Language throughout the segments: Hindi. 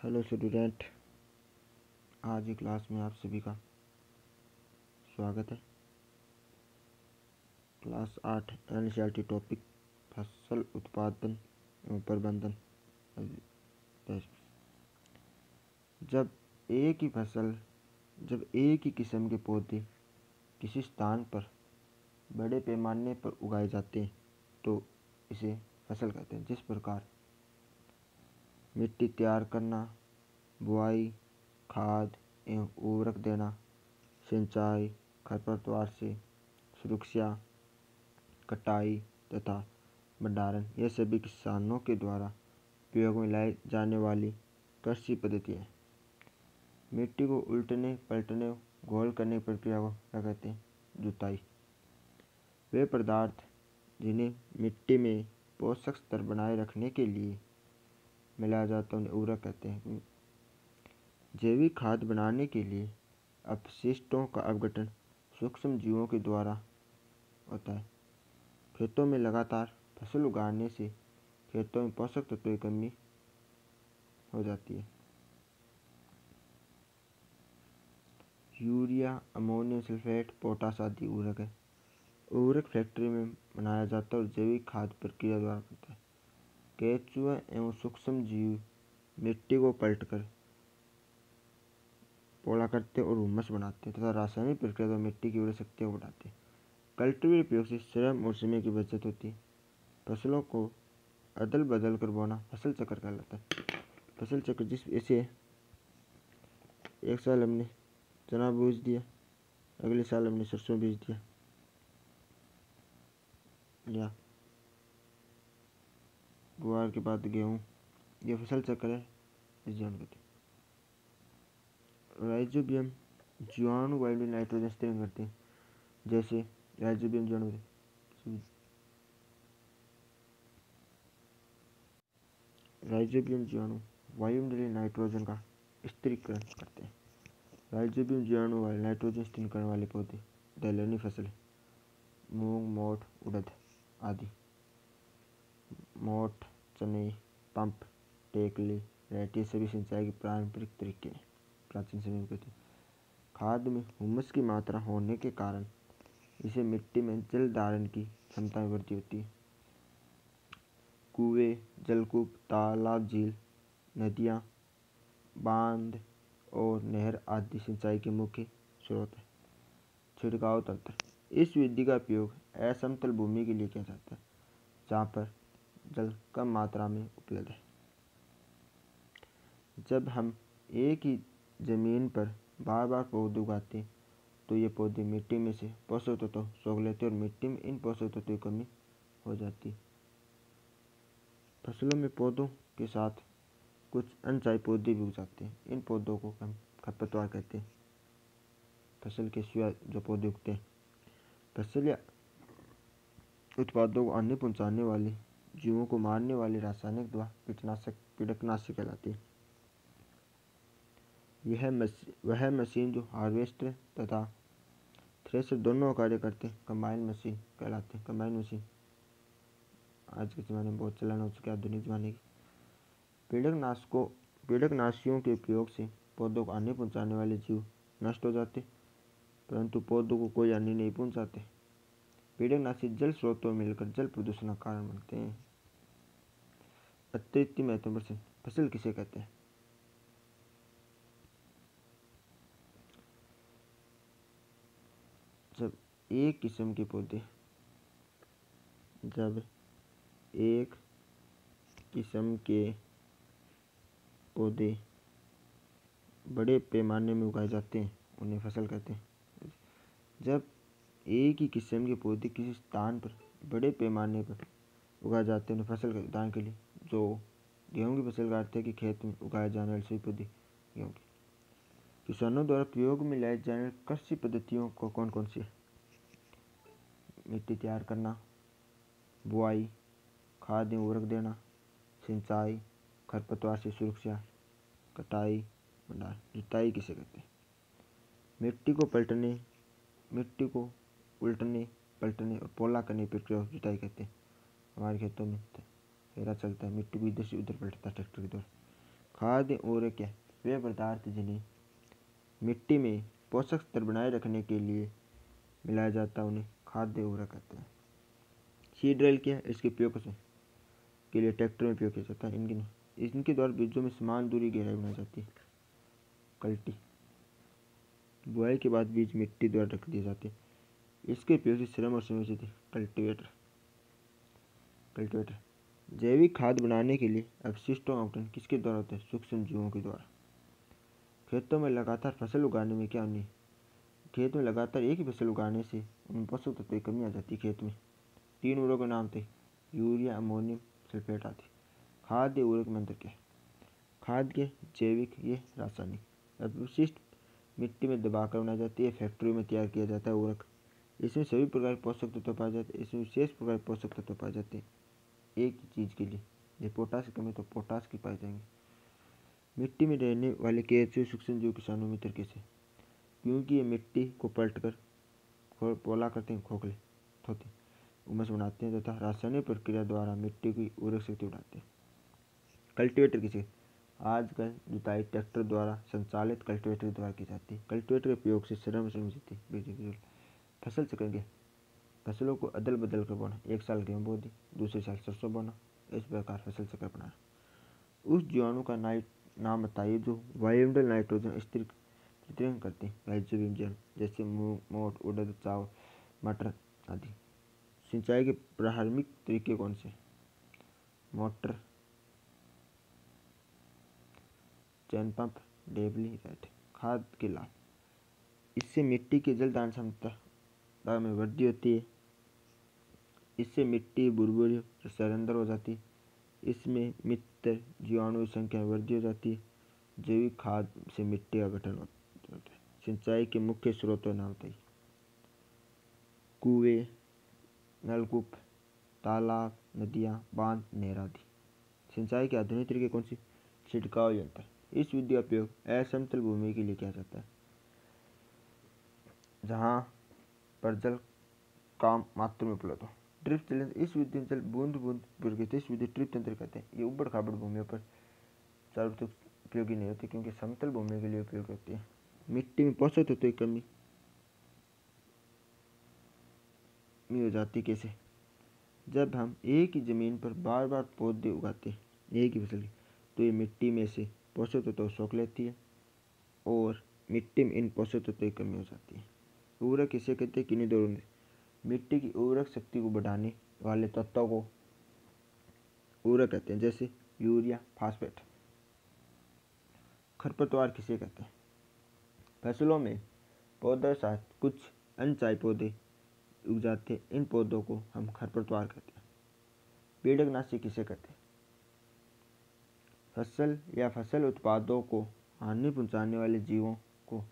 हेलो स्टूडेंट, आज की क्लास में आप सभी का स्वागत है। क्लास 8 एनसीईआरटी टॉपिक फसल उत्पादन एवं प्रबंधन। जब एक ही किस्म के पौधे किसी स्थान पर बड़े पैमाने पर उगाए जाते हैं तो इसे फसल कहते हैं। जिस प्रकार मिट्टी तैयार करना, बुआई, खाद एवं उर्वरक देना, सिंचाई, खरपतवार से सुरक्षा, कटाई तथा भंडारण, ये सभी किसानों के द्वारा उपयोग में लाई जाने वाली कृषि पद्धतियाँ हैं। मिट्टी को उलटने, पलटने, घोल करने की प्रक्रिया को क्या कहते हैं? जुताई। वे पदार्थ जिन्हें मिट्टी में पोषक स्तर बनाए रखने के लिए मिलाया जाता है उन्हें उर्वरक कहते हैं। जैविक खाद बनाने के लिए अपशिष्टों का अपघटन सूक्ष्म जीवों के द्वारा होता है। खेतों में लगातार फसल उगाने से खेतों में पोषक तत्वों की कमी हो जाती है। यूरिया, अमोनियम सल्फेट, पोटाश आदि उर्वरक है। उर्वरक फैक्ट्री में बनाया जाता है और जैविक खाद प्रक्रिया द्वारा बनता है। केंचुए एवं सूक्ष्म जीव मिट्टी को पलटकर पोला करते और हुमस बनाते हैं तथा रासायनिक प्रक्रिया द्वारा मिट्टी की उर्वरक शक्ति को बढ़ाते हैं। कल्टीवेटर उपयोग से श्रम और समय की बचत होती है। फसलों को अदल बदल कर बोना फसल चक्र कहलाता है। फसल चक्र जिस ऐसे एक साल हमने चना बीज दिया, अगले साल हमने सरसों बीज दिया, या गुआर के बाद गेहूँ, ये फसल चक्र है। इस जीवन गति राइजोबियम जीवाणु वायु में नाइट्रोजन स्थिरीकरण करते हैं। जैसे राइजोबियम जीवाणु वायुमंडलीय नाइट्रोजन का स्थिरीकरण करते हैं। राइजोबियम जीवाणु वाले नाइट्रोजन स्थिरीकरण करने वाले पौधे दलहनी फसलें, मूंग, मोठ, उड़द आदि। मोठ, चने, पंप, टेकले, रेटी सभी सिंचाई के पारंपरिक तरीके हैं। प्राचीन समय में थे। खाद में हुमस की मात्रा होने के कारण इसे मिट्टी में जल धारण की क्षमता में वृद्धि होती है। कुएं, जलकूप, तालाब, झील, नदियाँ, बांध और नहर आदि सिंचाई के मुख्य स्रोत हैं। छिड़काव तंत्र, इस विधि का उपयोग असमतल भूमि के लिए किया जाता है जहाँ पर जल कम मात्रा में उपलब्ध है। जब हम एक ही जमीन पर बार बार पौधे उगाते हैं तो ये पौधे मिट्टी में से पोषक तत्व सोख लेते हैं और मिट्टी में इन पोषक तत्वों की कमी हो जाती है। फसलों में पौधों के साथ कुछ अनचाही पौधे भी उग जाते हैं। इन पौधों को हम खरपतवार कहते हैं। फसल के सिवा जो पौधे उगते हैं, फसल या उत्पादों को हानि पहुंचाने वाले जीवों को मारने वाले रासायनिक दवा कीटनाशक कहलाती है। वह मशीन जो हार्वेस्टर तथा थ्रेशर दोनों का कार्य करते हैं कंबाइन मशीन कहलाते हैं। कंबाइन मशीन आज के ज़माने में बहुत चलन हो चुका है, आधुनिक ज़माने की। कीटनाशियों के उपयोग से पौधों को हानि पहुंचाने वाले जीव नष्ट हो जाते, परंतु पौधों को कोई हानि नहीं पहुंचाते। कीटनाशी जल स्रोतों में मिलकर जल प्रदूषण का कारण बनते हैं। अत्यधिक महत्वपूर्ण प्रश्न, फसल किसे कहते हैं? जब एक किस्म के पौधे बड़े पैमाने में उगाए जाते हैं उन्हें फसल कहते हैं। जब एक ही किस्म के पौधे किसी स्थान पर बड़े पैमाने पर उगाए जाते हैं उन्हें फसल कहते हैं। उदाहरण के लिए जो गेहूँ की फसल काटते हैं कि खेत में उगाए जाने वाले सभी पौधे गेहूँ के। किसानों द्वारा प्रयोग में लाई जाने वाली कृषि पद्धतियों को कौन कौन सी है? मिट्टी तैयार करना, बुआई, खाद एवं उर्वरक देना, सिंचाई, खरपतवार से सुरक्षा, कटाई, भंडारण। जुताई किसे कहते हैं? मिट्टी को उलटने, पलटने और पोला करने की प्रक्रिया को जुताई कहते हैं। हमारे खेतों में हेरा चलता है, मिट्टी को इधर से उधर पलटता है ट्रैक्टर के द्वारा। खाद्य उर्वरक क्या वे पदार्थ जिन्हें मिट्टी में पोषक स्तर बनाए रखने के लिए मिलाया जाता है उन्हें खाद्य उर्वरक कहते हैं। सीड ड्रिल क्या है, इसके उपयोग के लिए ट्रैक्टर में उपयोग किया जाता है। इनके द्वारा बीजों में समान दूरी गहराई बनाई जाती है। कल्टी बुआई के बाद बीज मिट्टी द्वारा रख दिए जाते हैं। इसके उपयोग से श्रम और समय बचती है। कल्टीवेटर जैविक खाद बनाने के लिए अपशिष्टों का अपघटन किसके द्वारा होता है? सूक्ष्म जीवों के द्वारा। खेतों में लगातार फसल उगाने में क्या नहीं, खेत में लगातार एक ही फसल उगाने से उन पोषक तत्वों की कमी आ जाती है खेत में। 3 उर्वरकों के नाम थे यूरिया, अमोनियम सल्फेट आदि। खाद्य उर्वरक में अंतर क्या है? खाद के जैविक, ये रासायनिक। अपशिष्ट मिट्टी में दबाकर बनाई जाती है, फैक्ट्री में तैयार किया जाता है उर्वरक। इसमें सभी प्रकार के पोषक तत्व पाए जाते हैं। इसमें विशेष प्रकार के पोषक तत्व पाए जाते हैं एक ही चीज़ के लिए। ये पोटास की कमी तो पोटास की पाए जाएंगे। मिट्टी में रहने वाले केंचुए सूक्ष्म जीव किसानों मित्र कैसे? क्योंकि ये मिट्टी को पलट कर पोला करते हैं, खोखले होते उमस बनाते हैं तथा रासायनिक प्रक्रिया द्वारा मिट्टी की उर्वरक शक्ति बढ़ाते हैं। कल्टीवेटर किसे? आजकल जुताई ट्रैक्टर द्वारा संचालित कल्टीवेटर द्वारा की जाती है। कल्टीवेटर के उपयोग से श्रम बचती। फसल चक्र क्या? फसलों को अदल बदल कर बोना। एक साल गेहूँ बो दी, दूसरे साल सरसों बोना, इस प्रकार फसल चक्र बनाना। उस जीवाणु का नाम बताइए जो वायुमंडल नाइट्रोजन स्थिरीकरण करते हैं। राइजोबियम जीवाणु जैसे मूंग, मोठ, उड़द, चावल, मटर आदि। सिंचाई के प्रारंभिक तरीके कौन से? मोटर, चैन पंप, डेबली रेट। खाद के लाभ, इससे मिट्टी की जल धारण क्षमता में वृद्धि होती है। इससे मिट्टी बुरबुरी सरंदर हो जाती है। इसमें मित्र जीवाणु की संख्या में वृद्धि हो जाती है। जैविक खाद से मिट्टी का गठन होता है। सिंचाई के मुख्य स्रोतों नाम बताइए। कुएं, नलकूप, तालाब, नदियाँ, बांध, नहर आदि। सिंचाई के आधुनिक तरीके कौन से? छिड़काव यंत्र। इस विधि का उपयोग असमतल भूमि के लिए किया जाता है जहाँ पर जल कम मात्रा में उपलब्ध हो। ड्रिप जल, इस विधि में जल बूंद बूंद गिरते, इस विधि ड्रिप तंत्र कहते हैं। ये उबड़ खाबड़ भूमियों पर सर्वाधिक उपयोगी नहीं होती क्योंकि समतल भूमि के लिए उपयोग होती है। मिट्टी में पोषक तत्वों की कमी हो जाती कैसे? जब हम एक ही जमीन पर बार बार पौधे उगाते हैं एक ही फसल की, तो ये मिट्टी में से पोषक तत्व सोख लेती है और मिट्टी में इन पोषक तत्वों की कमी हो जाती है। उर्वरक किसे कहते हैं? किन्हीं दोनों में मिट्टी की उर्वरक शक्ति को बढ़ाने वाले तत्वों को उर्वरक कहते हैं, जैसे यूरिया, फास्फेट। खरपतवार किसे कहते हैं? फसलों में पौधों के साथ कुछ अनचाहे पौधे उग जाते हैं, इन पौधों को हम खरपतवार कहते हैं। पीड़कनाशी किसे कहते हैं? फसल या फसल उत्पादों को हानि पहुंचाने वाले जीवों को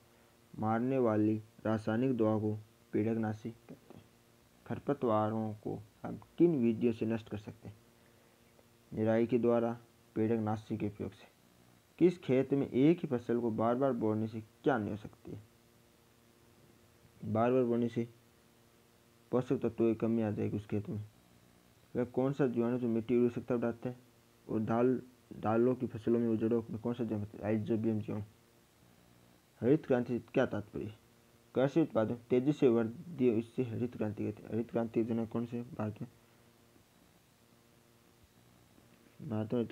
मारने वाली रासायनिक दवा को पीड़कनाशी कहते हैं। खरपतवारों को हम किन विधियों से नष्ट कर सकते हैं? निराई के द्वारा, पीड़कनाशी के उपयोग से। किस खेत में एक ही फसल को बार बार बोने से क्या नहीं हो सकती है? बार बार बोने से पोषक तत्वों की कमी आ जाएगी उस खेत में। वह कौन सा जीवाणु जो मिट्टी की उर्वरकता बढ़ाता है? और दालों की फसलों में उजड़ों में कौन सा जीवाणु? राइजोबियम जीवाणु। हरित क्रांति से क्या तात्पर्य? कृषि उत्पादन तेजी से वृद्धि, इससे हरित क्रांति कहते हैं। हरित क्रांति के जनक कौन से? भारत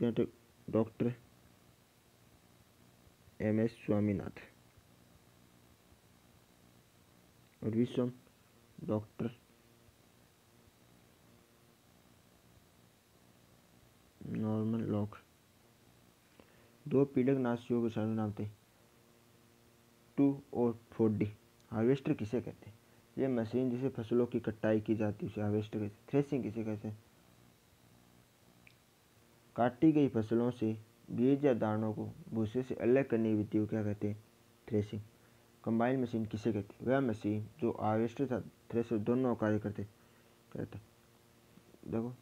में डॉक्टर MS स्वामीनाथन और विश्व डॉक्टर नॉर्मन लॉक। 2 पीड़कनाशियों के सारे नाम थे 2 और 4D। हार्वेस्टर किसे कहते हैं? यह मशीन जिसे फसलों की कटाई की जाती है उसे हार्वेस्टर कहते हैं। थ्रेसिंग किसे कहते हैं? काटी गई फसलों से बीज या दानों को भूसे से अलग करने की विधि को क्या कहते हैं? थ्रेसिंग। कंबाइन मशीन किसे कहते हैं? वह मशीन जो हार्वेस्टर तथा थ्रेसर दोनों कार्य करते हैं। देखो,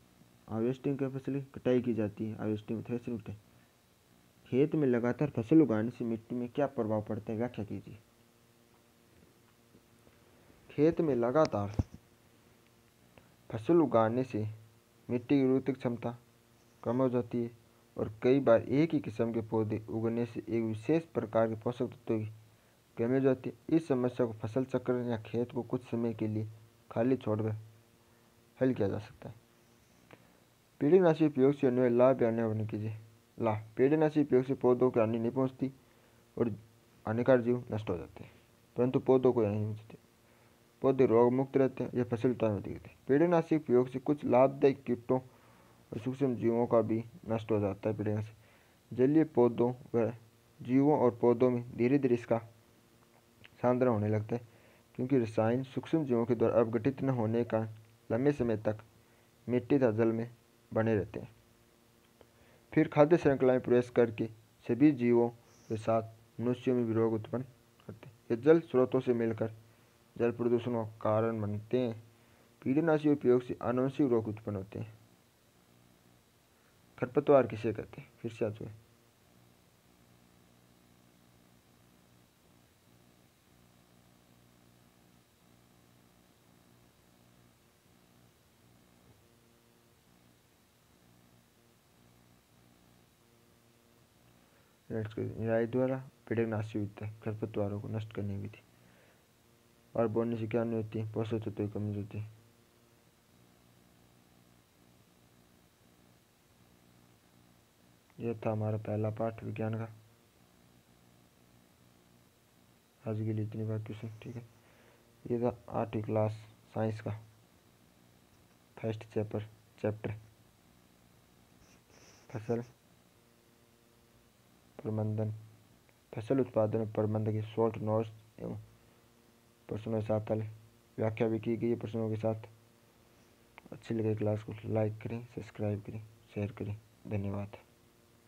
हार्वेस्टिंग के फसल की कटाई की जाती है, हार्वेस्टिंग थ्रेसिंग कटाई। खेत में लगातार फसल उगाने से मिट्टी में क्या प्रभाव पड़ता है? व्याख्या कीजिए। खेत में लगातार फसल उगाने से मिट्टी की उर्वरक क्षमता कम हो जाती है और कई बार एक ही किस्म के पौधे उगने से एक विशेष प्रकार के पोषक तत्वों की कमी हो जाती है। इस समस्या को फसल चक्र या खेत को कुछ समय के लिए खाली छोड़कर हल किया जा सकता है। कीटनाशी उपयोग से होने वाले लाभ या हानि कीजिए। लाभ: कीटनाशी उपयोग से पौधों को हानि नहीं पहुंचती और हानिकारक जीव नष्ट हो जाते हैं, परंतु पौधों को नहीं पहुंचते। पौधे रोग मुक्त रहते हैं या फसल उत्पादन में दिखते हैं। कीटनाशी उपयोग से कुछ लाभदायक कीटों और सूक्ष्म जीवों का भी नष्ट हो जाता है। कीटनाशी जलीय पौधों व जीवों और पौधों में धीरे धीरे इसका सांद्रण होने लगता है, क्योंकि रसायन सूक्ष्म जीवों के द्वारा अपघटित न होने का लंबे समय तक मिट्टी तथा जल में बने रहते हैं। फिर खाद्य श्रृंखला में प्रवेश करके सभी जीवों के साथ मनुष्यों में भी रोग उत्पन्न करते हैं। ये जल स्रोतों से मिलकर जल प्रदूषण का कारण बनते हैं। कीटनाशी उपयोग से आनुवंशिक रोग उत्पन्न होते हैं। खरपतवार किसे कहते हैं? फिर से आ चुके निराई द्वारा कीटनाशी होता है खरपतवारों को नष्ट करने की विधि। और बोने से क्या नहीं होती है? पोषक तत्वों की कमी होती है। यह था हमारा पहला पाठ विज्ञान का। आज के लिए इतनी बात क्वेश्चन, ठीक है। ये था 8वीं क्लास साइंस का फर्स्ट चैप्टर फसल प्रबंधन, फसल उत्पादन और प्रबंधन के शॉर्ट नोट्स एवं प्रश्नों के साथ व्याख्या भी की गई है प्रश्नों के साथ। अच्छी लगे क्लास को लाइक करें, सब्सक्राइब करें, शेयर करें। धन्यवाद।